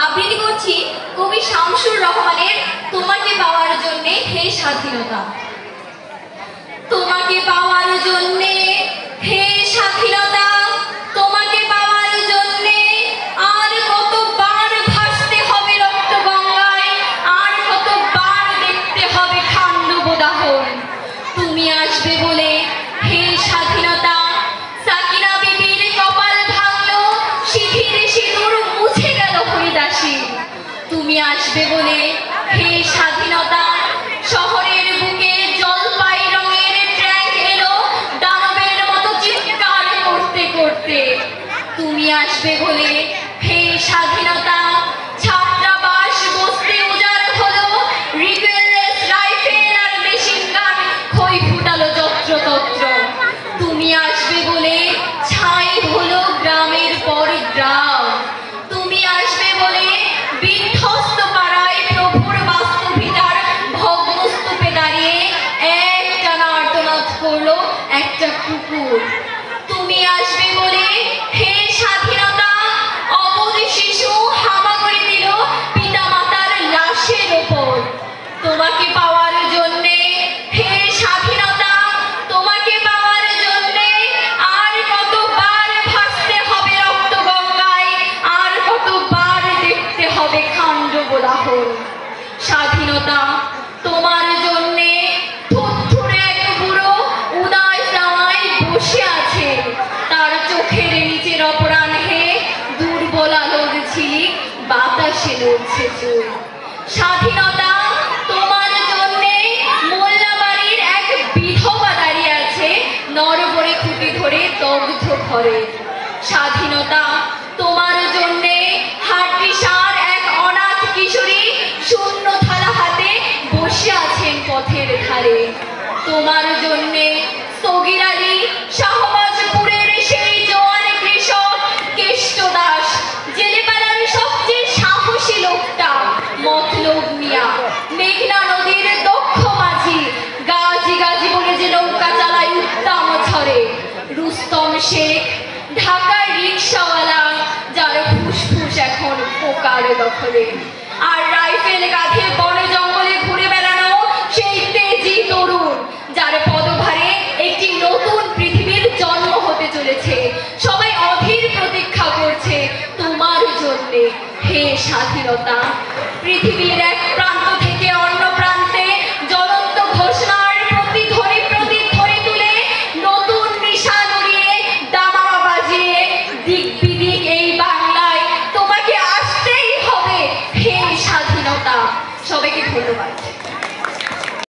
আবৃত্তি করছি কবি শামসুর রহমানের তোমাকে পাওয়ার জন্যে হে স্বাধীনতা। তোমাকে পাওয়ার জন্যে হে স্বাধীনতা, তোমাকে পাওয়ার জন্যে আর কতবার ভাসতে হবে রক্ত গঙ্গায়, আর কতবার দেখতে হবে খান্ডব দাহন। তুমি আসবে বলে হে স্বাধীনতা, সাকিনা বিবির কপাল ভাঙলো, সিঁথির সিঁদুর মুছে গেল হরিদাসী। তুমি আসবে বলে হে স্বাধীনতা, শহরের বুকে জলপাই রঙের ট্র্যাক এলো দানবের মতো চিৎকার করতে করতে। তুমি আসবে বলে হে স্বাধীনতা, ছাত্রাবাস বস্তি উজাড় হলো, রিফেললেস রাইফেল আর মেশিন গান খই ফুটালো যত্রতত্র। তুমি আসবে বলে ছাই হলো গ্রামের পর গ্রাম। তুমি আসবে বলে বিধ্বস্ত পাড়ায় প্রভুর বাস্তবিতার ভগ্নস্তূপে দাঁড়িয়ে একটানা আর্তনাদ করলো একটা কুকুর। তুমি আসবে বলে হে স্বাধীনতা, অবধ শিশু হামাগুড়ি দিল পিতা মাতার লাশের ওপর। তোমাকে পাওয়ার জন্যে হে স্বাধীনতা, তোমাকে পাওয়ার জন্যে আর কতবার ভাসতে হবে রক্ত গঙ্গায়, আর কতবার দেখতে হবে খান্ডব দাহন। স্বাধীনতা তোমার জন্যে থুরথুরে এক বুড়ো উদাস জামায় বসে আছে, তার চোখের নিচের অপরাহ্নে দুর্বল আলোর ঝিলিক বাতাসে নড়ছে চুল। স্বাধীনতা তোমার জন্যে মোল্লাবাড়ির এক বিধবা দাঁড়িয়ে আছে নরবরে খুঁটি ধরে দগ্ধ ঘরে। স্বাধীনতা তোমার জন্যে হাট্টিসার এক অনাথ কিশোরী শূন্য থালা হাতে বসে আছেন পথের ধারে। তোমার জন্যে সগীর আলী শাহবাজপুরের সেই জওয়ান কৃষক কেষ্ট দাস, জেলেপাড়ার সবচেয়ে সাহসী লোকটা মতলব মিয়া, মেঘনা নদীর দক্ষ মাঝি, গাজী গাজী বলে যে নৌকা চালায় উত্তম ঝরে, রুস্তম শেখ ঢাকার রিক্সাওয়ালা যার ফুসফুস এখন পোকার দখলে, আর রাইফেল কাঁধে বনে জঙ্গলে ঘুরে বেড়ানো সেই তেজি তরুণ যার পদভারে একটি নতুন পৃথিবীর জন্ম হতে চলেছে। সবাই অধীর প্রতীক্ষা করছে তোমার জন্যে হে স্বাধীনতা। পৃথিবীর এক প্রান্ত থেকে অন্য প্রান্তে জ্বলন্ত ঘোষণার প্রতিধ্বনি তুলে নতুন নিশান উড়িয়ে দামামা বাজিয়ে দিক বিদিক এই বাংলায় তোমাকে আসতেই হবে হে স্বাধীনতা। সবাইকে ধন্যবাদ।